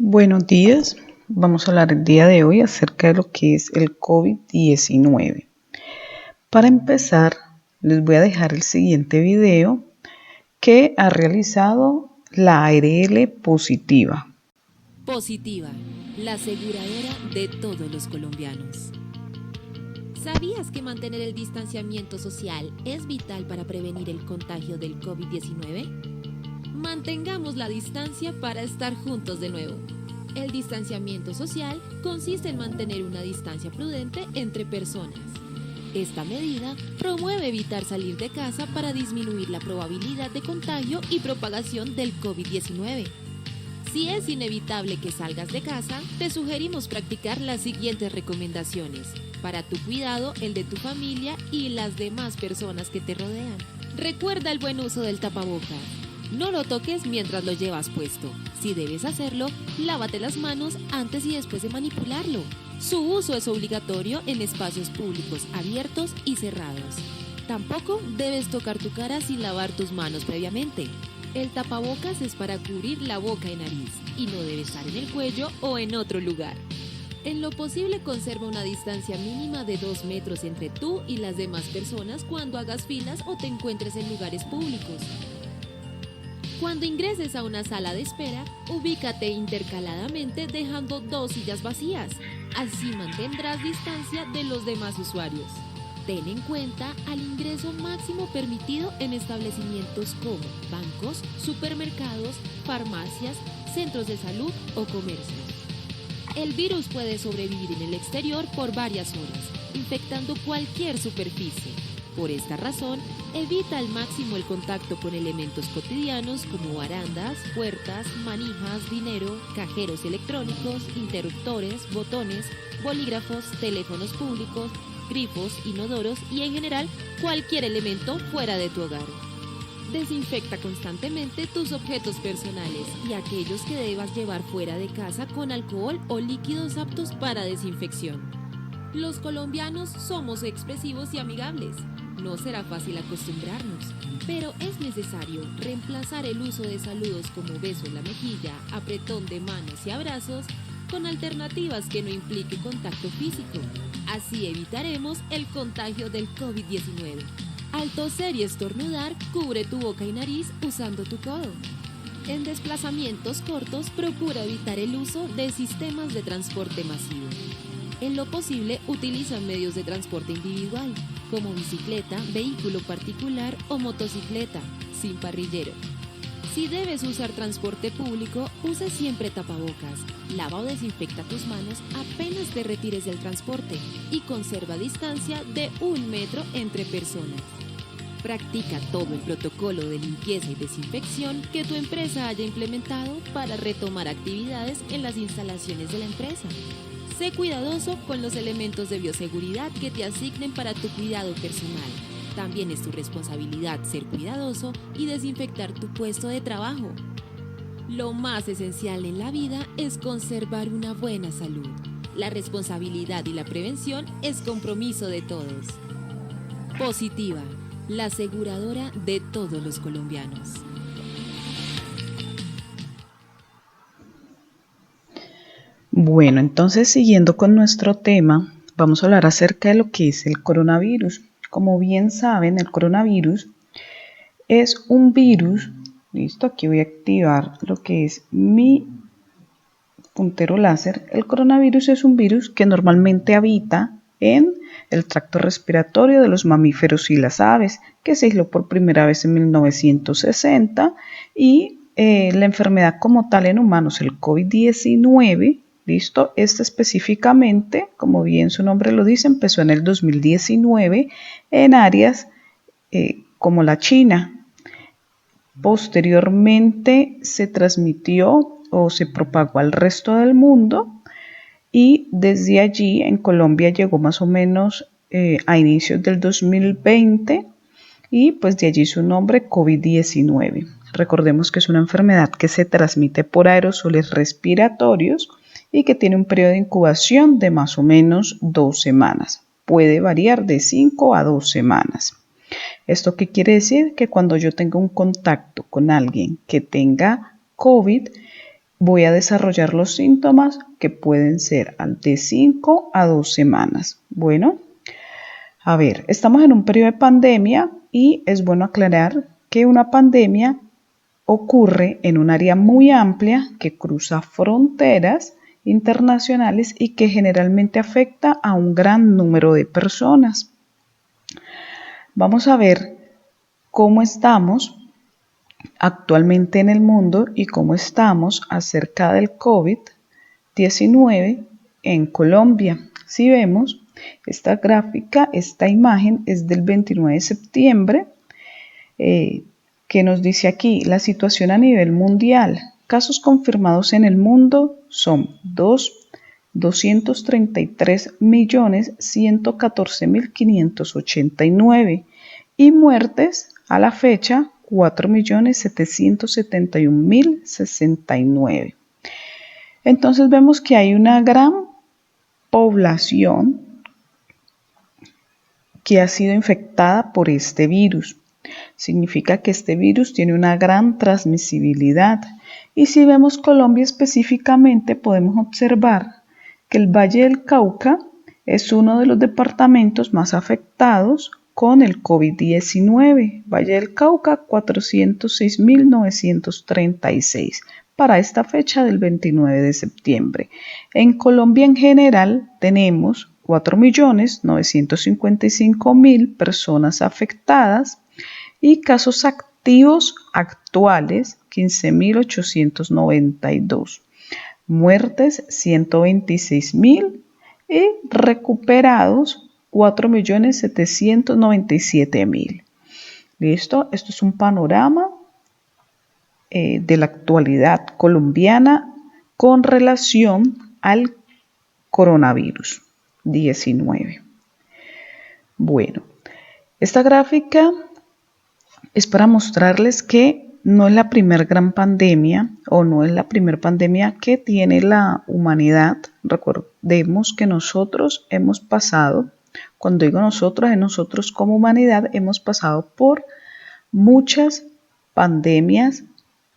Buenos días, vamos a hablar el día de hoy acerca de lo que es el COVID-19. Para empezar, les voy a dejar el siguiente video que ha realizado la ARL Positiva. Positiva, la aseguradora de todos los colombianos. ¿Sabías que mantener el distanciamiento social es vital para prevenir el contagio del COVID-19? Mantengamos la distancia para estar juntos de nuevo. El distanciamiento social consiste en mantener una distancia prudente entre personas. Esta medida promueve evitar salir de casa para disminuir la probabilidad de contagio y propagación del COVID-19. Si es inevitable que salgas de casa, te sugerimos practicar las siguientes recomendaciones para tu cuidado, el de tu familia y las demás personas que te rodean. Recuerda el buen uso del tapabocas. No lo toques mientras lo llevas puesto. Si debes hacerlo, lávate las manos antes y después de manipularlo. Su uso es obligatorio en espacios públicos abiertos y cerrados. Tampoco debes tocar tu cara sin lavar tus manos previamente. El tapabocas es para cubrir la boca y nariz y no debe estar en el cuello o en otro lugar. En lo posible, conserva una distancia mínima de 2 metros entre tú y las demás personas cuando hagas filas o te encuentres en lugares públicos. Cuando ingreses a una sala de espera, ubícate intercaladamente dejando 2 sillas vacías. Así mantendrás distancia de los demás usuarios. Ten en cuenta al ingreso máximo permitido en establecimientos como bancos, supermercados, farmacias, centros de salud o comercios. El virus puede sobrevivir en el exterior por varias horas, infectando cualquier superficie. Por esta razón, evita al máximo el contacto con elementos cotidianos como barandas, puertas, manijas, dinero, cajeros electrónicos, interruptores, botones, bolígrafos, teléfonos públicos, grifos, inodoros y en general cualquier elemento fuera de tu hogar. Desinfecta constantemente tus objetos personales y aquellos que debas llevar fuera de casa con alcohol o líquidos aptos para desinfección. Los colombianos somos expresivos y amigables. No será fácil acostumbrarnos, pero es necesario reemplazar el uso de saludos como beso en la mejilla, apretón de manos y abrazos con alternativas que no implique contacto físico. Así evitaremos el contagio del COVID-19. Al toser y estornudar, cubre tu boca y nariz usando tu codo. En desplazamientos cortos, procura evitar el uso de sistemas de transporte masivo. En lo posible, utiliza medios de transporte individual, como bicicleta, vehículo particular o motocicleta, sin parrillero. Si debes usar transporte público, usa siempre tapabocas, lava o desinfecta tus manos apenas te retires del transporte y conserva distancia de 1 metro entre personas. Practica todo el protocolo de limpieza y desinfección que tu empresa haya implementado para retomar actividades en las instalaciones de la empresa. Sé cuidadoso con los elementos de bioseguridad que te asignen para tu cuidado personal. También es tu responsabilidad ser cuidadoso y desinfectar tu puesto de trabajo. Lo más esencial en la vida es conservar una buena salud. La responsabilidad y la prevención es compromiso de todos. Positiva, la aseguradora de todos los colombianos. Bueno, entonces siguiendo con nuestro tema, vamos a hablar acerca de lo que es el coronavirus. Como bien saben, el coronavirus es un virus. Listo, aquí voy a activar lo que es mi puntero láser. El coronavirus es un virus que normalmente habita en el tracto respiratorio de los mamíferos y las aves, que se aisló por primera vez en 1960 y la enfermedad como tal en humanos, el COVID-19, listo, este específicamente, como bien su nombre lo dice, empezó en el 2019 en áreas como la China. Posteriormente se transmitió o se propagó al resto del mundo y desde allí en Colombia llegó más o menos a inicios del 2020 y pues de allí su nombre COVID-19. Recordemos que es una enfermedad que se transmite por aerosoles respiratorios y que tiene un periodo de incubación de más o menos 2 semanas. Puede variar de 5 a 2 semanas. ¿Esto qué quiere decir? Que cuando yo tenga un contacto con alguien que tenga COVID, voy a desarrollar los síntomas que pueden ser de 5 a 2 semanas. Bueno, a ver, estamos en un periodo de pandemia y es bueno aclarar que una pandemia ocurre en un área muy amplia que cruza fronteras internacionales y que generalmente afecta a un gran número de personas. Vamos a ver cómo estamos actualmente en el mundo y cómo estamos acerca del COVID-19 en Colombia. Si vemos esta gráfica, esta imagen es del 29 de septiembre, que nos dice aquí la situación a nivel mundial. Casos confirmados en el mundo son 213.114.589 y muertes a la fecha 4.771.069. Entonces vemos que hay una gran población que ha sido infectada por este virus. Significa que este virus tiene una gran transmisibilidad. Y si vemos Colombia específicamente, podemos observar que el Valle del Cauca es uno de los departamentos más afectados con el COVID-19. Valle del Cauca, 406.936 para esta fecha del 29 de septiembre. En Colombia en general tenemos 4.955.000 personas afectadas y casos activos actuales 15.892, muertes 126.000 y recuperados 4.797.000. ¿Listo? Esto es un panorama de la actualidad colombiana con relación al coronavirus 19. Bueno, esta gráfica es para mostrarles que no es la primera gran pandemia o no es la primera pandemia que tiene la humanidad. Recordemos que nosotros hemos pasado, cuando digo nosotros, es nosotros como humanidad, hemos pasado por muchas pandemias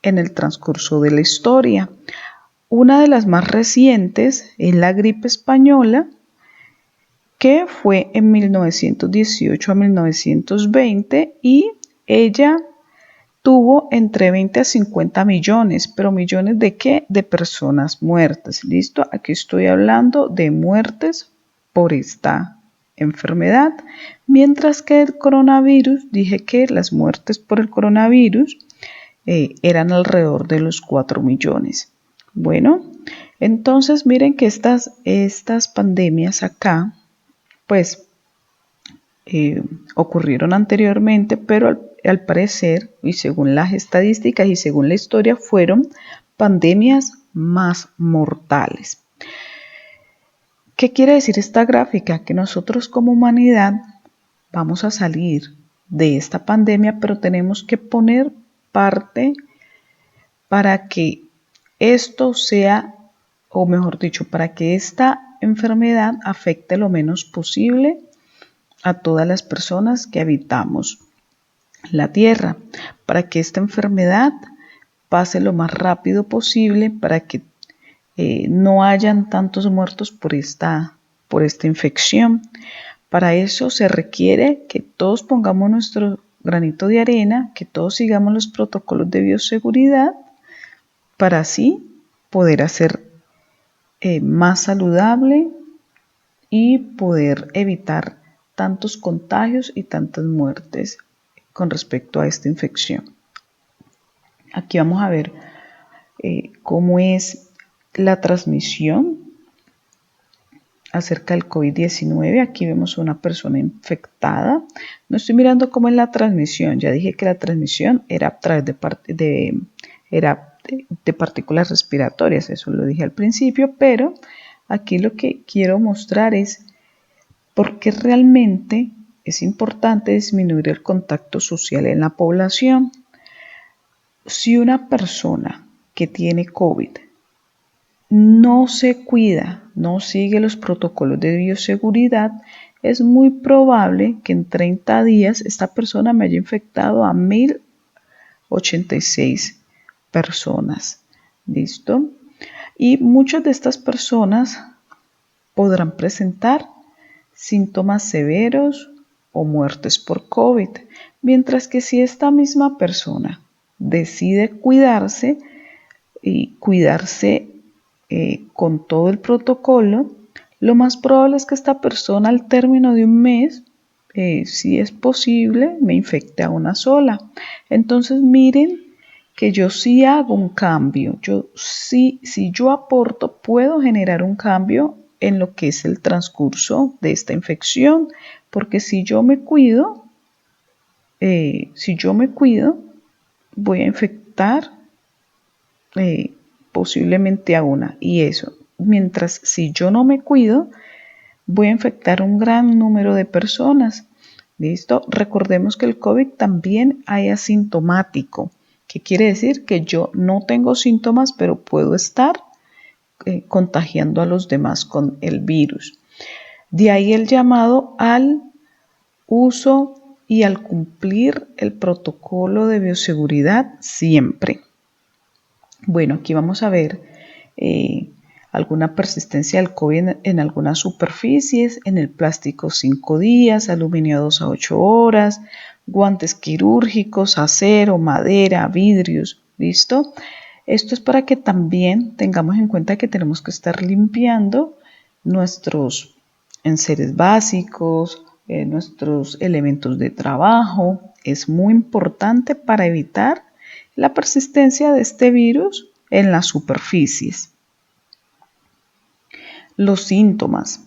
en el transcurso de la historia. Una de las más recientes es la gripe española, que fue en 1918 a 1920 y ella tuvo entre 20 a 50 millones, pero millones ¿de qué? De personas muertas. ¿Listo? Aquí estoy hablando de muertes por esta enfermedad, mientras que el coronavirus, dije que las muertes por el coronavirus eran alrededor de los 4 millones. Bueno, entonces miren que estas pandemias acá, pues ocurrieron anteriormente, pero al parecer, y según las estadísticas y según la historia, fueron pandemias más mortales. ¿Qué quiere decir esta gráfica? Que nosotros como humanidad vamos a salir de esta pandemia, pero tenemos que poner parte para que esto sea, o mejor dicho, para que esta enfermedad afecte lo menos posible a todas las personas que habitamos la Tierra, para que esta enfermedad pase lo más rápido posible, para que no hayan tantos muertos por esta infección. Para eso se requiere que todos pongamos nuestro granito de arena, que todos sigamos los protocolos de bioseguridad, para así poder hacer más saludable y poder evitar tantos contagios y tantas muertes con respecto a esta infección. Aquí vamos a ver cómo es la transmisión acerca del COVID-19. Aquí vemos una persona infectada. No estoy mirando cómo es la transmisión. Ya dije que la transmisión era a través de partículas respiratorias. Eso lo dije al principio, pero aquí lo que quiero mostrar es por qué realmente es importante disminuir el contacto social en la población. Si una persona que tiene COVID no se cuida, no sigue los protocolos de bioseguridad, es muy probable que en 30 días esta persona me haya infectado a 1.086 personas. ¿Listo? Y muchas de estas personas podrán presentar síntomas severos o muertes por COVID, mientras que si esta misma persona decide cuidarse y cuidarse con todo el protocolo, lo más probable es que esta persona al término de un mes, si es posible, me infecte a una sola. Entonces miren que yo sí hago un cambio, si yo aporto, puedo generar un cambio en lo que es el transcurso de esta infección, porque si yo me cuido, voy a infectar posiblemente a una, y eso, mientras si yo no me cuido, voy a infectar un gran número de personas. ¿Listo? Recordemos que el COVID también es asintomático. ¿Qué quiere decir? Que yo no tengo síntomas, pero puedo estar contagiando a los demás con el virus. De ahí el llamado al uso y al cumplir el protocolo de bioseguridad siempre. Bueno, aquí vamos a ver alguna persistencia del COVID en algunas superficies, en el plástico 5 días, aluminio 2 a 8 horas, guantes quirúrgicos, acero, madera, vidrios, ¿listo? Esto es para que también tengamos en cuenta que tenemos que estar limpiando nuestros enseres básicos, nuestros elementos de trabajo. Es muy importante para evitar la persistencia de este virus en las superficies. Los síntomas.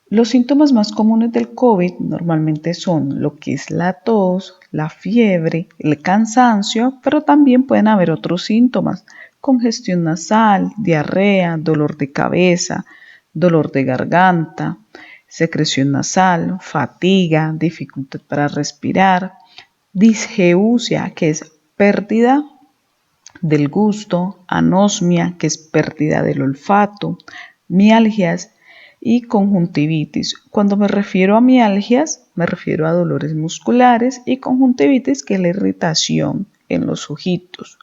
Los síntomas más comunes del COVID normalmente son lo que es la tos, la fiebre, el cansancio, pero también pueden haber otros síntomas: congestión nasal, diarrea, dolor de cabeza, dolor de garganta, secreción nasal, fatiga, dificultad para respirar, disgeusia, que es pérdida del gusto, anosmia, que es pérdida del olfato, mialgias y conjuntivitis. Cuando me refiero a mialgias, me refiero a dolores musculares, y conjuntivitis, que es la irritación en los ojitos.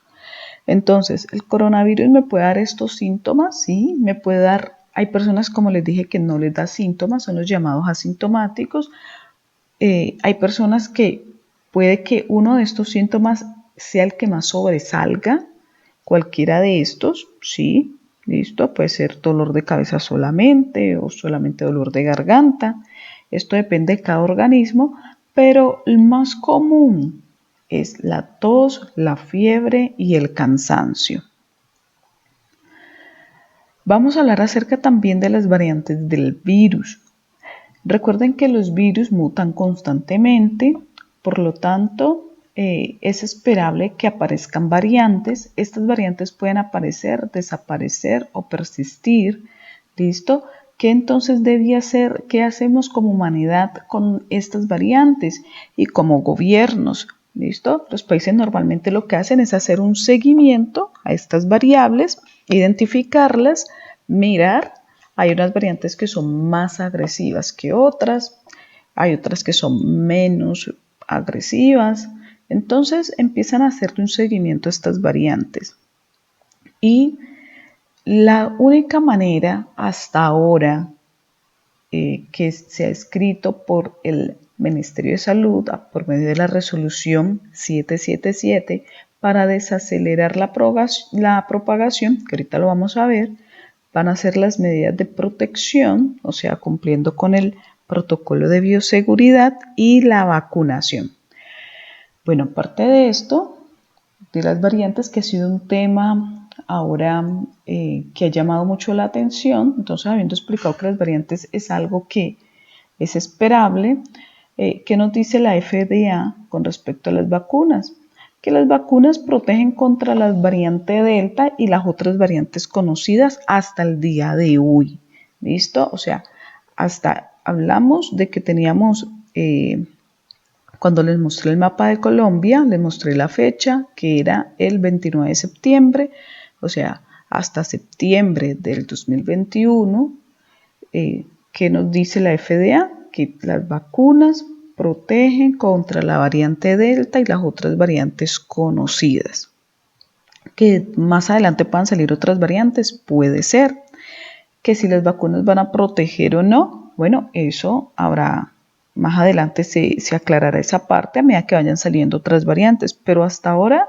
Entonces, ¿el coronavirus me puede dar estos síntomas? Sí, me puede dar. Hay personas, como les dije, que no les da síntomas, son los llamados asintomáticos. Hay personas que puede que uno de estos síntomas sea el que más sobresalga, cualquiera de estos, sí, listo, puede ser dolor de cabeza solamente o solamente dolor de garganta. Esto depende de cada organismo, pero el más común es la tos, la fiebre y el cansancio. Vamos a hablar acerca también de las variantes del virus. Recuerden que los virus mutan constantemente, por lo tanto, es esperable que aparezcan variantes. Estas variantes pueden aparecer, desaparecer o persistir. ¿Listo? ¿Qué entonces debía ser? ¿Qué hacemos como humanidad con estas variantes y como gobiernos? ¿Listo? Los países normalmente lo que hacen es hacer un seguimiento a estas variables, identificarlas, mirar. Hay unas variantes que son más agresivas que otras, hay otras que son menos agresivas. Entonces empiezan a hacer un seguimiento a estas variantes. Y la única manera hasta ahora que se ha escrito por el Ministerio de Salud por medio de la resolución 777 para desacelerar la propagación, que ahorita lo vamos a ver, van a ser las medidas de protección, o sea, cumpliendo con el protocolo de bioseguridad y la vacunación. Bueno, aparte de esto, de las variantes, que ha sido un tema ahora que ha llamado mucho la atención, entonces habiendo explicado que las variantes es algo que es esperable, ¿qué nos dice la FDA con respecto a las vacunas? Que las vacunas protegen contra la variante Delta y las otras variantes conocidas hasta el día de hoy. ¿Listo? O sea, hasta hablamos de que teníamos, cuando les mostré el mapa de Colombia, les mostré la fecha, que era el 29 de septiembre, o sea, hasta septiembre del 2021, ¿qué nos dice la FDA? Que las vacunas protegen contra la variante Delta y las otras variantes conocidas. Que más adelante puedan salir otras variantes, puede ser. Que si las vacunas van a proteger o no, bueno, eso habrá, más adelante se aclarará esa parte a medida que vayan saliendo otras variantes, pero hasta ahora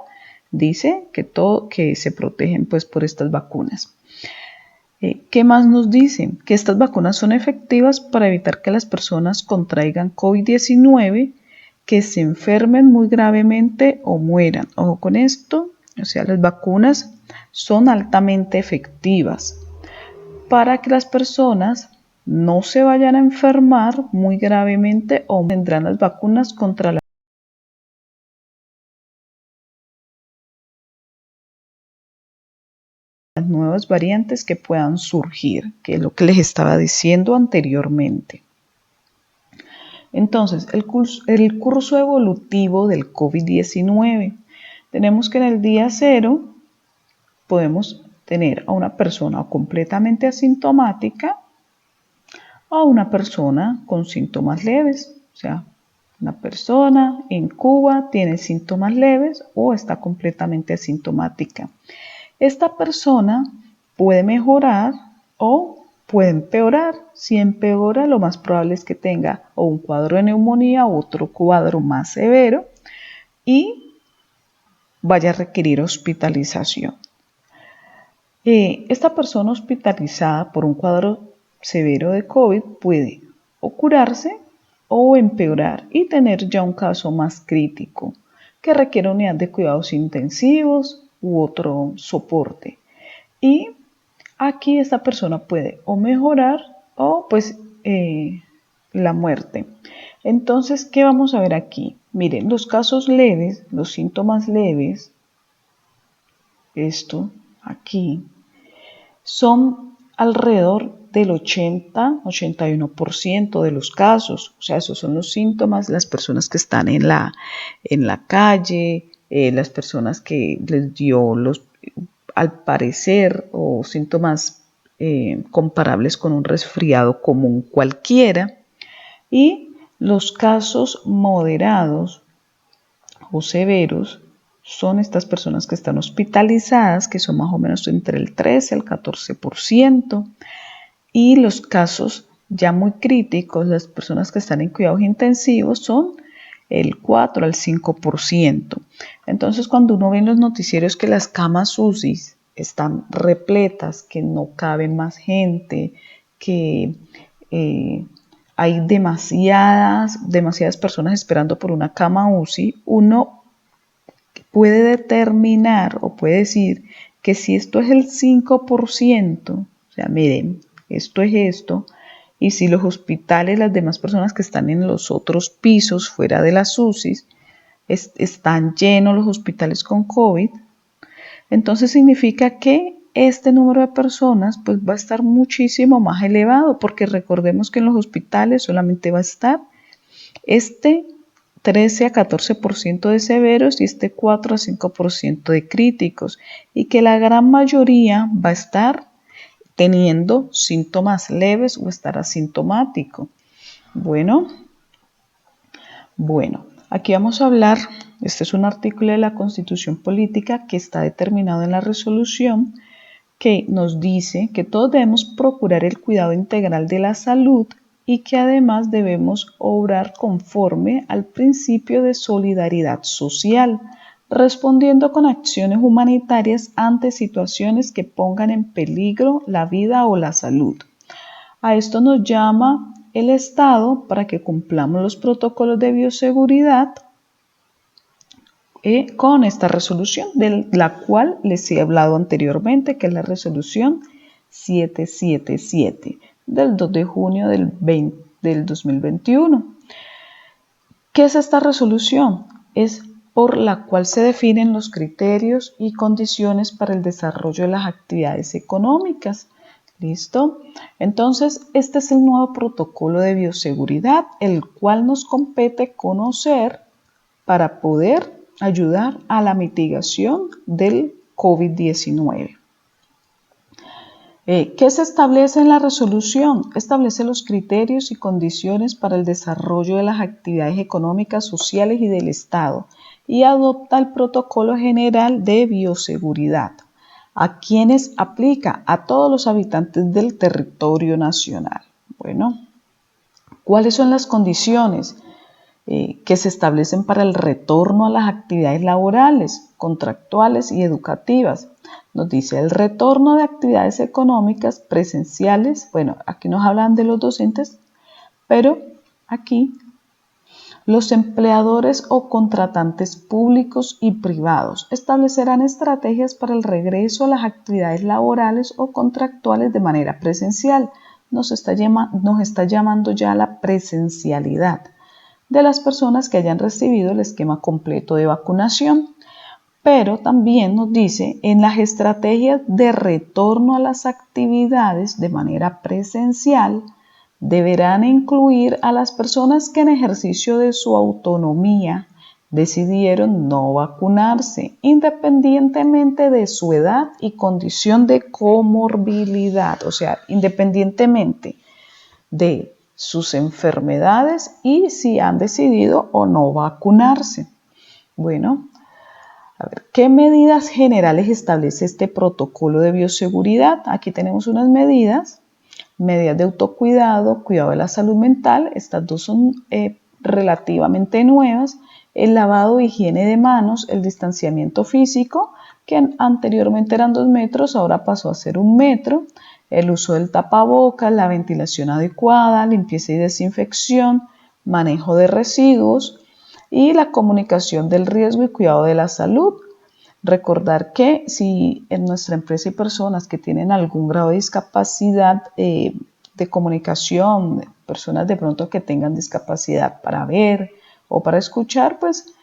dice que se protegen pues por estas vacunas. ¿Qué más nos dicen? Que estas vacunas son efectivas para evitar que las personas contraigan COVID-19, que se enfermen muy gravemente o mueran. Ojo con esto, o sea, las vacunas son altamente efectivas para que las personas no se vayan a enfermar muy gravemente o tendrán las vacunas contra las nuevas variantes que puedan surgir, que es lo que les estaba diciendo anteriormente. Entonces, el curso evolutivo del COVID-19. Tenemos que en el día 0 podemos tener a una persona completamente asintomática o una persona con síntomas leves. O sea, una persona en Cuba tiene síntomas leves o está completamente asintomática. Esta persona puede mejorar o puede empeorar. Si empeora, lo más probable es que tenga o un cuadro de neumonía u otro cuadro más severo y vaya a requerir hospitalización. Esta persona hospitalizada por un cuadro severo de COVID puede o curarse o empeorar y tener ya un caso más crítico que requiere unidad de cuidados intensivos u otro soporte. Y aquí esta persona puede o mejorar o pues la muerte. Entonces, ¿qué vamos a ver aquí? Miren, los casos leves, los síntomas leves, esto aquí, son alrededor del 80-81% de los casos. O sea, esos son los síntomas, las personas que están en la calle, las personas que les dio al parecer, o síntomas comparables con un resfriado común cualquiera. Y los casos moderados o severos son estas personas que están hospitalizadas, que son más o menos entre el 13 al 14%, y los casos ya muy críticos, las personas que están en cuidados intensivos, son el 4 al 5%. Entonces, cuando uno ve en los noticieros que las camas UCI están repletas, que no cabe más gente, que hay demasiadas personas esperando por una cama UCI, uno puede determinar o puede decir que si esto es el 5%, o sea, miren, esto es esto, y si los hospitales, las demás personas que están en los otros pisos fuera de las UCIs, están llenos los hospitales con COVID, entonces significa que este número de personas pues va a estar muchísimo más elevado, porque recordemos que en los hospitales solamente va a estar este 13 a 14% de severos y este 4 a 5% de críticos, y que la gran mayoría va a estar teniendo síntomas leves o estar asintomático. Bueno, aquí vamos a hablar, este es un artículo de la Constitución Política que está determinado en la resolución, que nos dice que todos debemos procurar el cuidado integral de la salud y que además debemos obrar conforme al principio de solidaridad social, respondiendo con acciones humanitarias ante situaciones que pongan en peligro la vida o la salud. A esto nos llama el Estado para que cumplamos los protocolos de bioseguridad con esta resolución, de la cual les he hablado anteriormente, que es la resolución 777 del 2 de junio del 2021. ¿Qué es esta resolución? Es por la cual se definen los criterios y condiciones para el desarrollo de las actividades económicas. ¿Listo? Entonces, este es el nuevo protocolo de bioseguridad, el cual nos compete conocer para poder ayudar a la mitigación del COVID-19. ¿Qué se establece en la resolución? Establece los criterios y condiciones para el desarrollo de las actividades económicas, sociales y del Estado, y adopta el Protocolo General de Bioseguridad. ¿A quiénes aplica? A todos los habitantes del territorio nacional. Bueno, ¿cuáles son las condiciones que se establecen para el retorno a las actividades laborales, contractuales y educativas? Nos dice el retorno de actividades económicas presenciales. Bueno, aquí nos hablan de los docentes, pero aquí los empleadores o contratantes públicos y privados establecerán estrategias para el regreso a las actividades laborales o contractuales de manera presencial. Nos está llamando ya la presencialidad de las personas que hayan recibido el esquema completo de vacunación. Pero también nos dice en las estrategias de retorno a las actividades de manera presencial, deberán incluir a las personas que en ejercicio de su autonomía decidieron no vacunarse, independientemente de su edad y condición de comorbilidad, o sea, independientemente de sus enfermedades y si han decidido o no vacunarse. Bueno, a ver, ¿qué medidas generales establece este protocolo de bioseguridad? Aquí tenemos unas medidas de autocuidado, cuidado de la salud mental. Estas dos son relativamente nuevas. El lavado e higiene de manos, el distanciamiento físico, que anteriormente eran 2 metros, ahora pasó a ser 1 metro. El uso del tapabocas, la ventilación adecuada, limpieza y desinfección, manejo de residuos y la comunicación del riesgo y cuidado de la salud. Recordar que si en nuestra empresa hay personas que tienen algún grado de discapacidad de comunicación, personas de pronto que tengan discapacidad para ver o para escuchar, pues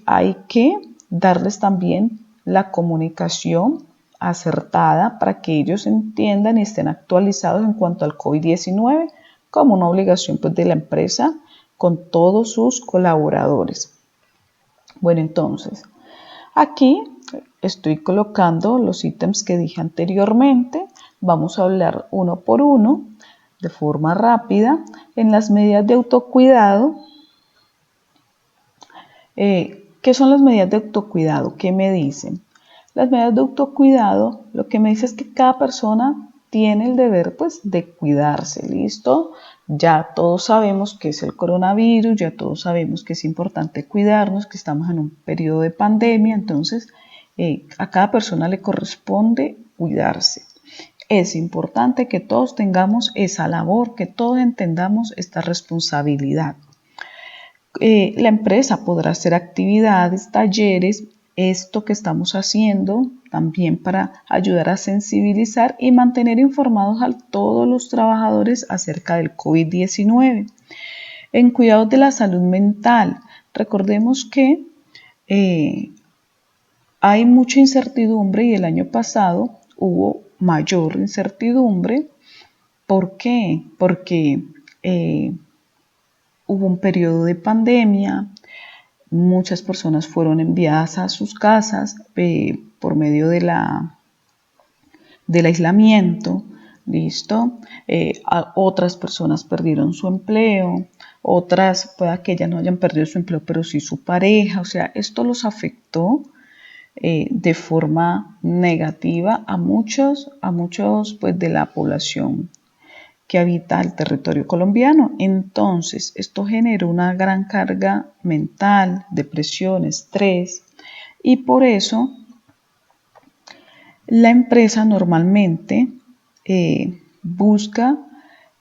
hay que darles también la comunicación acertada para que ellos entiendan y estén actualizados en cuanto al COVID-19 como una obligación pues, de la empresa con todos sus colaboradores. Bueno, entonces, aquí estoy colocando los ítems que dije anteriormente. Vamos a hablar uno por uno de forma rápida. En las medidas de autocuidado, ¿qué son las medidas de autocuidado? ¿Qué me dicen? Las medidas de autocuidado lo que me dice es que cada persona tiene el deber pues de cuidarse, ¿listo? Ya todos sabemos que es el coronavirus, ya todos sabemos que es importante cuidarnos, que estamos en un periodo de pandemia, entonces a cada persona le corresponde cuidarse. Es importante que todos tengamos esa labor, que todos entendamos esta responsabilidad. La empresa podrá hacer actividades, talleres, esto que estamos haciendo también para ayudar a sensibilizar y mantener informados a todos los trabajadores acerca del COVID-19. En cuidados de la salud mental, recordemos que hay mucha incertidumbre y el año pasado hubo mayor incertidumbre. ¿Por qué? Porque hubo un periodo de pandemia, muchas personas fueron enviadas a sus casas por medio del aislamiento, ¿listo? Otras personas perdieron su empleo, otras puede que ya no hayan perdido su empleo, pero sí su pareja, o sea, esto los afectó de forma negativa a muchos pues, de la población que habita el territorio colombiano. Entonces, esto generó una gran carga mental, depresión, estrés, y por eso la empresa normalmente busca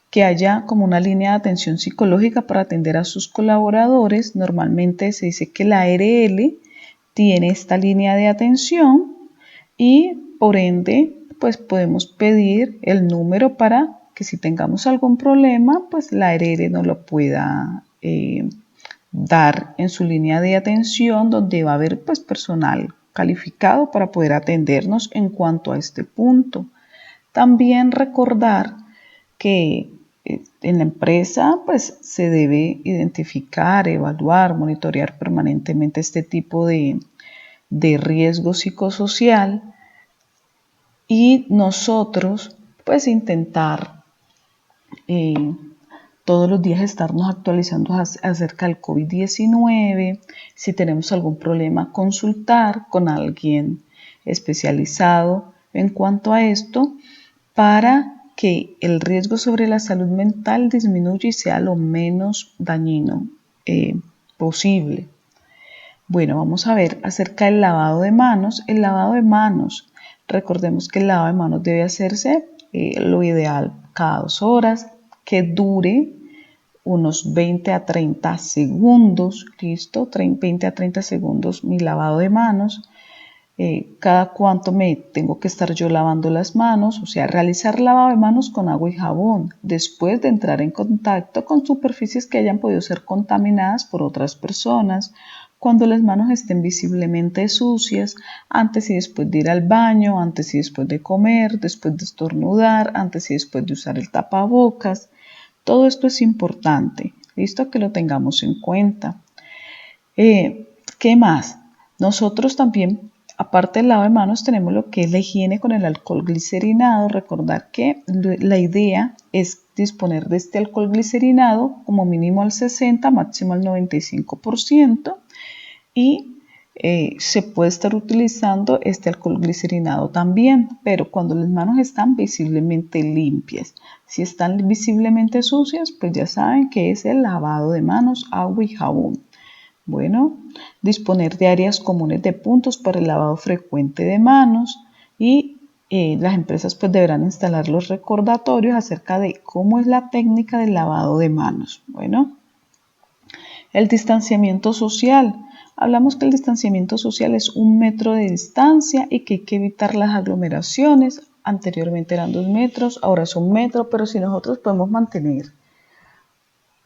que haya como una línea de atención psicológica para atender a sus colaboradores. Normalmente se dice que la ARL tiene esta línea de atención y por ende pues podemos pedir el número para que si tengamos algún problema pues la ARL nos lo pueda dar en su línea de atención, donde va a haber pues personal calificado para poder atendernos en cuanto a este punto. También recordar que en la empresa pues se debe identificar, evaluar, monitorear permanentemente este tipo de riesgo psicosocial y nosotros pues intentar todos los días estarnos actualizando acerca del COVID-19. Si tenemos algún problema, consultar con alguien especializado en cuanto a esto para que el riesgo sobre la salud mental disminuya y sea lo menos dañino posible. Bueno, vamos a ver acerca del lavado de manos. El lavado de manos, recordemos que el lavado de manos debe hacerse lo ideal cada 2 horas, que dure unos 20 a 30 segundos, ¿listo? 20 a 30 segundos mi lavado de manos. Cada cuánto me tengo que estar yo lavando las manos, o sea, realizar lavado de manos con agua y jabón, después de entrar en contacto con superficies que hayan podido ser contaminadas por otras personas, cuando las manos estén visiblemente sucias, antes y después de ir al baño, antes y después de comer, después de estornudar, antes y después de usar el tapabocas. Todo esto es importante, listo, que lo tengamos en cuenta. ¿Qué más? Nosotros también, aparte del lavado de manos, tenemos lo que es la higiene con el alcohol glicerinado. Recordar que la idea es disponer de este alcohol glicerinado como mínimo al 60, máximo al 95%, y se puede estar utilizando este alcohol glicerinado también, pero cuando las manos están visiblemente limpias. Si están visiblemente sucias, pues ya saben que es el lavado de manos, agua y jabón. Bueno, disponer de áreas comunes de puntos para el lavado frecuente de manos, y las empresas pues deberán instalar los recordatorios acerca de cómo es la técnica del lavado de manos. Bueno, el distanciamiento social. Hablamos que el distanciamiento social es 1 metro de distancia y que hay que evitar las aglomeraciones. Anteriormente eran 2 metros, ahora es 1 metro, pero si nosotros podemos mantener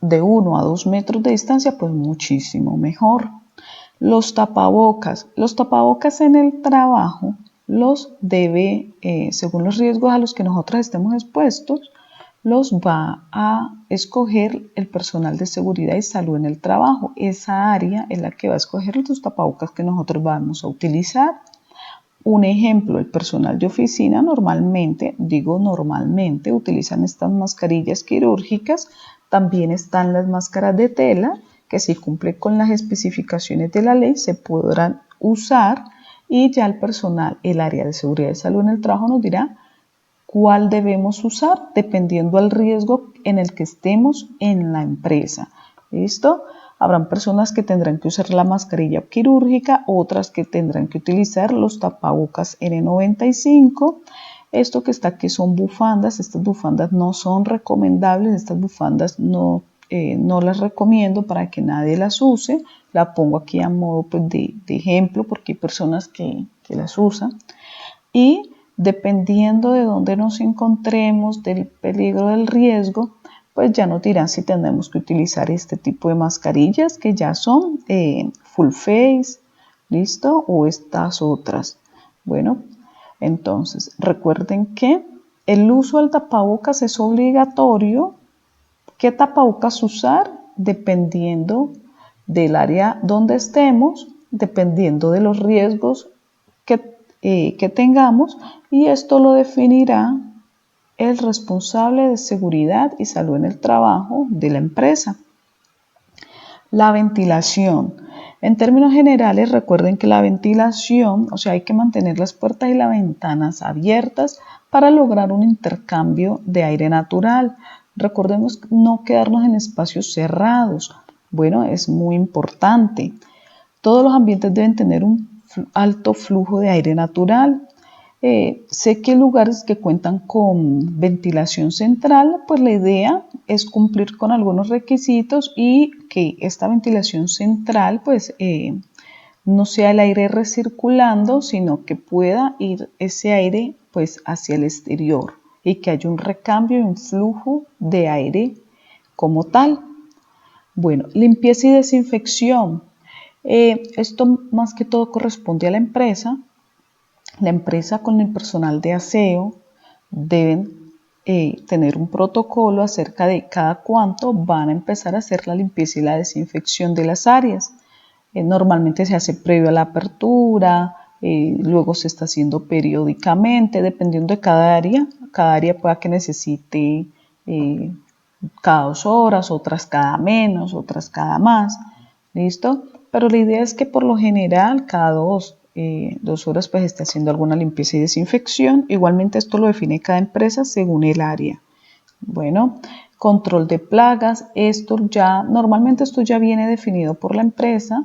de 1 a 2 metros de distancia, pues muchísimo mejor. Los tapabocas. Los tapabocas en el trabajo los debe, según los riesgos a los que nosotros estemos expuestos, los va a escoger el personal de seguridad y salud en el trabajo. Esa área es la que va a escoger los tapabocas que nosotros vamos a utilizar. Un ejemplo, el personal de oficina normalmente utilizan estas mascarillas quirúrgicas. También están las máscaras de tela que, si cumplen con las especificaciones de la ley, se podrán usar, y ya el personal, el área de seguridad y salud en el trabajo, nos dirá cuál debemos usar dependiendo del riesgo en el que estemos en la empresa. ¿Listo? Habrán personas que tendrán que usar la mascarilla quirúrgica, otras que tendrán que utilizar los tapabocas N95. Esto que está aquí son bufandas. Estas bufandas no son recomendables, estas bufandas no las recomiendo para que nadie las use. La pongo aquí a modo pues, de ejemplo, porque hay personas que las usan. Y dependiendo de dónde nos encontremos, del peligro, del riesgo, pues ya nos dirán si tenemos que utilizar este tipo de mascarillas que ya son full face, ¿listo? O estas otras. Bueno, entonces recuerden que el uso del tapabocas es obligatorio. ¿Qué tapabocas usar? Dependiendo del área donde estemos, dependiendo de los riesgos que tengamos, y esto lo definirá el responsable de seguridad y salud en el trabajo de la empresa. La ventilación. En términos generales, recuerden que la ventilación, o sea, hay que mantener las puertas y las ventanas abiertas para lograr un intercambio de aire natural. Recordemos no quedarnos en espacios cerrados. Bueno, es muy importante. Todos los ambientes deben tener un alto flujo de aire natural. Sé que lugares que cuentan con ventilación central, pues la idea es cumplir con algunos requisitos y que esta ventilación central pues no sea el aire recirculando, sino que pueda ir ese aire pues hacia el exterior y que haya un recambio y un flujo de aire como tal. Bueno, limpieza y desinfección. Esto más que todo corresponde a la empresa. La empresa con el personal de aseo deben tener un protocolo acerca de cada cuánto van a empezar a hacer la limpieza y la desinfección de las áreas. Normalmente se hace previo a la apertura, luego se está haciendo periódicamente, dependiendo de cada área pueda que necesite cada 2 horas, otras cada menos, otras cada más, ¿listo? Pero la idea es que por lo general cada 2 horas pues esté haciendo alguna limpieza y desinfección. Igualmente esto lo define cada empresa según el área. Bueno, control de plagas, normalmente esto ya viene definido por la empresa,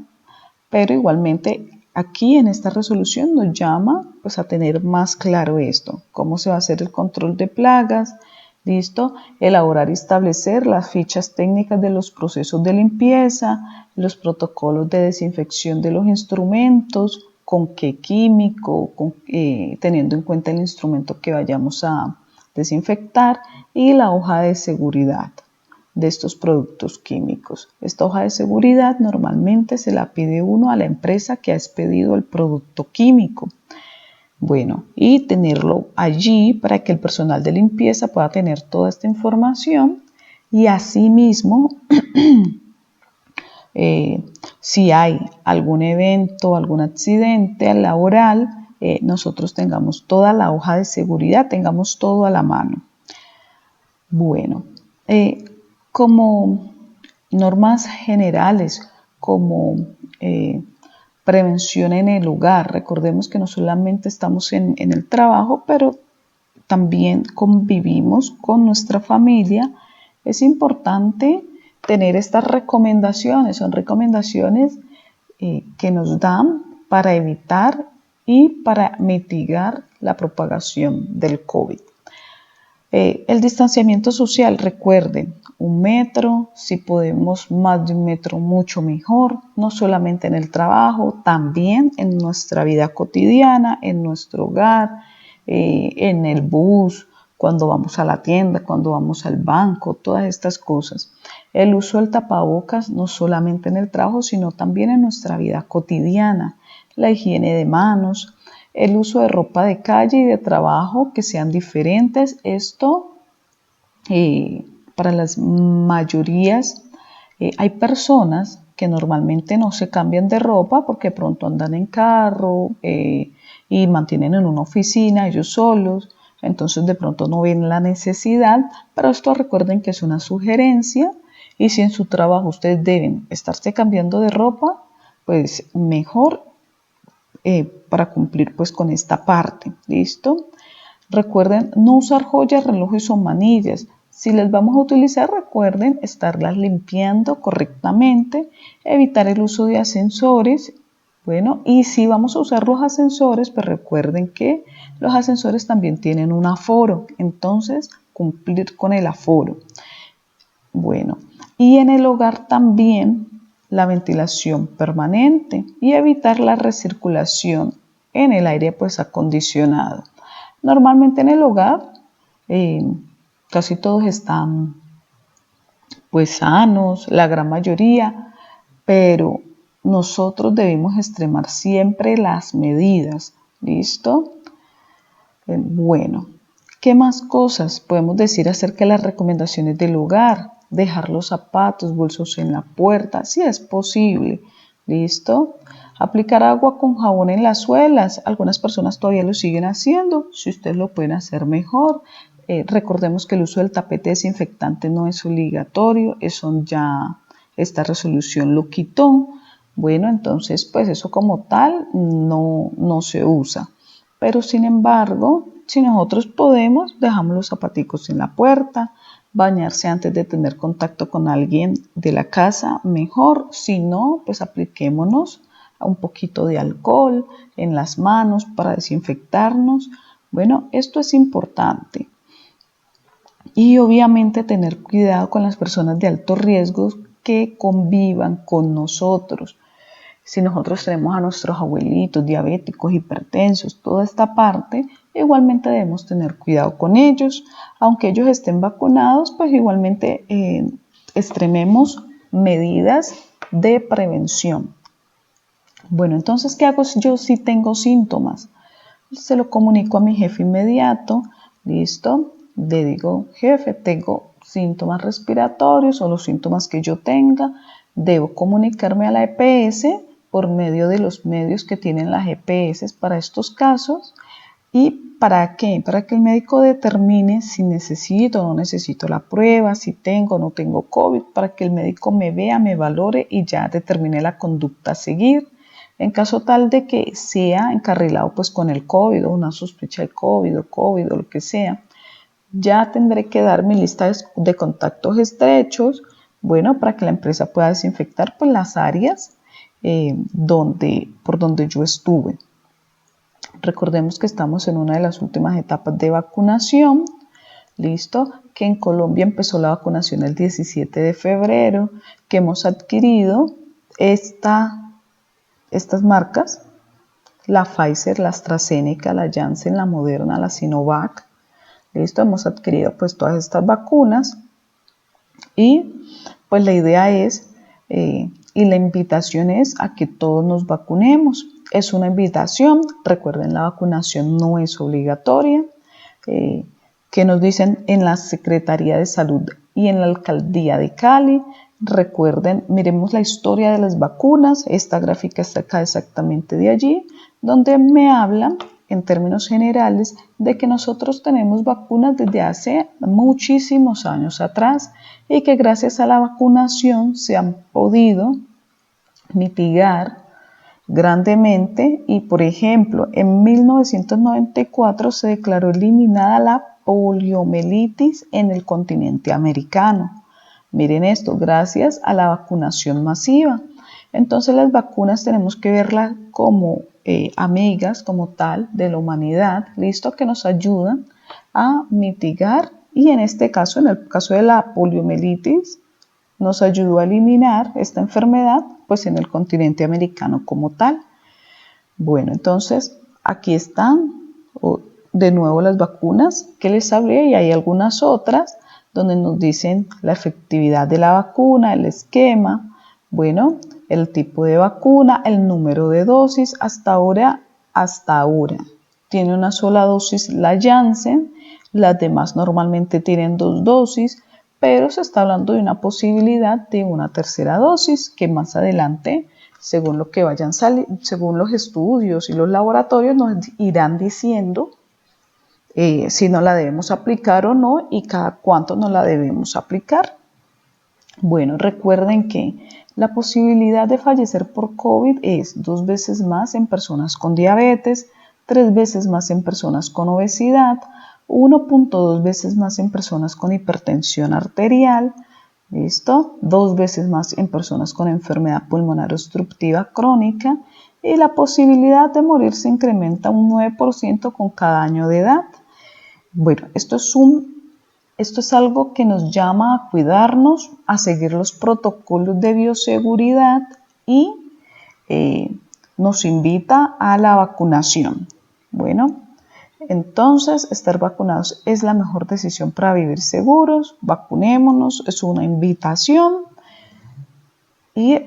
pero igualmente aquí en esta resolución nos llama pues a tener más claro esto, cómo se va a hacer el control de plagas, listo, elaborar y establecer las fichas técnicas de los procesos de limpieza, los protocolos de desinfección de los instrumentos, con qué químico, teniendo en cuenta el instrumento que vayamos a desinfectar y la hoja de seguridad de estos productos químicos. Esta hoja de seguridad normalmente se la pide uno a la empresa que ha expedido el producto químico. Bueno, y tenerlo allí para que el personal de limpieza pueda tener toda esta información y asimismo si hay algún evento, algún accidente laboral, nosotros tengamos toda la hoja de seguridad, tengamos todo a la mano. Bueno, como normas generales, como prevención en el hogar, recordemos que no solamente estamos en el trabajo, pero también convivimos con nuestra familia. Es importante tener estas recomendaciones, son recomendaciones que nos dan para evitar y para mitigar la propagación del COVID. El distanciamiento social, recuerden, 1 metro, si podemos más de 1 metro, mucho mejor, no solamente en el trabajo, también en nuestra vida cotidiana, en nuestro hogar, en el bus, cuando vamos a la tienda, cuando vamos al banco, todas estas cosas. El uso del tapabocas no solamente en el trabajo, sino también en nuestra vida cotidiana, la higiene de manos, el uso de ropa de calle y de trabajo que sean diferentes. Esto para las mayorías, hay personas que normalmente no se cambian de ropa porque pronto andan en carro y mantienen en una oficina ellos solos, entonces de pronto no ven la necesidad, pero esto recuerden que es una sugerencia y si en su trabajo ustedes deben estarse cambiando de ropa, pues mejor para cumplir pues con esta parte, ¿listo? Recuerden no usar joyas, relojes o manillas. Si les vamos a utilizar, recuerden estarlas limpiando correctamente, evitar el uso de ascensores. Bueno, y si vamos a usar los ascensores, pues recuerden que los ascensores también tienen un aforo, entonces cumplir con el aforo. Bueno, y en el hogar también la ventilación permanente y evitar la recirculación en el aire pues acondicionado. Normalmente en el hogar casi todos están pues sanos, la gran mayoría, pero nosotros debemos extremar siempre las medidas, ¿listo? Bueno, ¿qué más cosas podemos decir acerca de las recomendaciones del hogar? Dejar los zapatos, bolsos en la puerta, si es posible, ¿listo? Aplicar agua con jabón en las suelas, algunas personas todavía lo siguen haciendo, si ustedes lo pueden hacer mejor. Recordemos que el uso del tapete desinfectante no es obligatorio, eso ya esta resolución lo quitó. Bueno, entonces pues eso como tal no se usa. Pero sin embargo, si nosotros podemos, dejamos los zapaticos en la puerta, bañarse antes de tener contacto con alguien de la casa, mejor. Si no, pues apliquémonos un poquito de alcohol en las manos para desinfectarnos. Bueno, esto es importante. Y obviamente tener cuidado con las personas de alto riesgo que convivan con nosotros. Si nosotros tenemos a nuestros abuelitos diabéticos, hipertensos, toda esta parte, igualmente debemos tener cuidado con ellos. Aunque ellos estén vacunados, pues igualmente extrememos medidas de prevención. Bueno, entonces, ¿qué hago si yo sí tengo síntomas? Se lo comunico a mi jefe inmediato, ¿listo? Le digo, jefe, tengo síntomas respiratorios o los síntomas que yo tenga, debo comunicarme a la EPS por medio de los medios que tienen las EPS para estos casos ¿Y para qué? Para que el médico determine si necesito o no necesito la prueba, si tengo o no tengo COVID, para que el médico me vea, me valore y ya determine la conducta a seguir. En caso tal de que sea encarrilado pues con el COVID o una sospecha de COVID o lo que sea, ya tendré que dar mi lista de contactos estrechos, bueno, para que la empresa pueda desinfectar pues las áreas por donde yo estuve. Recordemos que estamos en una de las últimas etapas de vacunación, listo, que en Colombia empezó la vacunación el 17 de febrero, que hemos adquirido estas marcas, la Pfizer, la AstraZeneca, la Janssen, la Moderna, la Sinovac, listo, hemos adquirido pues todas estas vacunas y pues la idea es y la invitación es a que todos nos vacunemos. Es una invitación, recuerden, la vacunación no es obligatoria. Que nos dicen en la Secretaría de Salud y en la Alcaldía de Cali. Recuerden, miremos la historia de las vacunas. Esta gráfica está acá exactamente de allí, donde me hablan en términos generales de que nosotros tenemos vacunas desde hace muchísimos años atrás y que gracias a la vacunación se han podido mitigar grandemente y, por ejemplo, en 1994 se declaró eliminada la poliomielitis en el continente americano. Miren esto, gracias a la vacunación masiva. Entonces las vacunas tenemos que verlas como amigas, como tal, de la humanidad, listo, que nos ayudan a mitigar y en este caso, en el caso de la poliomielitis, nos ayudó a eliminar esta enfermedad pues en el continente americano como tal. Bueno, entonces aquí están de nuevo las vacunas que les hablé y hay algunas otras donde nos dicen la efectividad de la vacuna, el esquema, bueno, el tipo de vacuna, el número de dosis, hasta ahora. Tiene una sola dosis la Janssen, las demás normalmente tienen 2 dosis, pero se está hablando de una posibilidad de una tercera dosis que más adelante, según lo que vayan según los estudios y los laboratorios, nos irán diciendo si nos la debemos aplicar o no y cada cuánto nos la debemos aplicar. Bueno, recuerden que la posibilidad de fallecer por COVID es 2 veces más en personas con diabetes, 3 veces más en personas con obesidad, 1.2 veces más en personas con hipertensión arterial, ¿listo? 2 veces más en personas con enfermedad pulmonar obstructiva crónica y la posibilidad de morir se incrementa un 9% con cada año de edad. Bueno, esto es algo que nos llama a cuidarnos, a seguir los protocolos de bioseguridad y nos invita a la vacunación. Bueno, entonces estar vacunados es la mejor decisión para vivir seguros. Vacunémonos, es una invitación y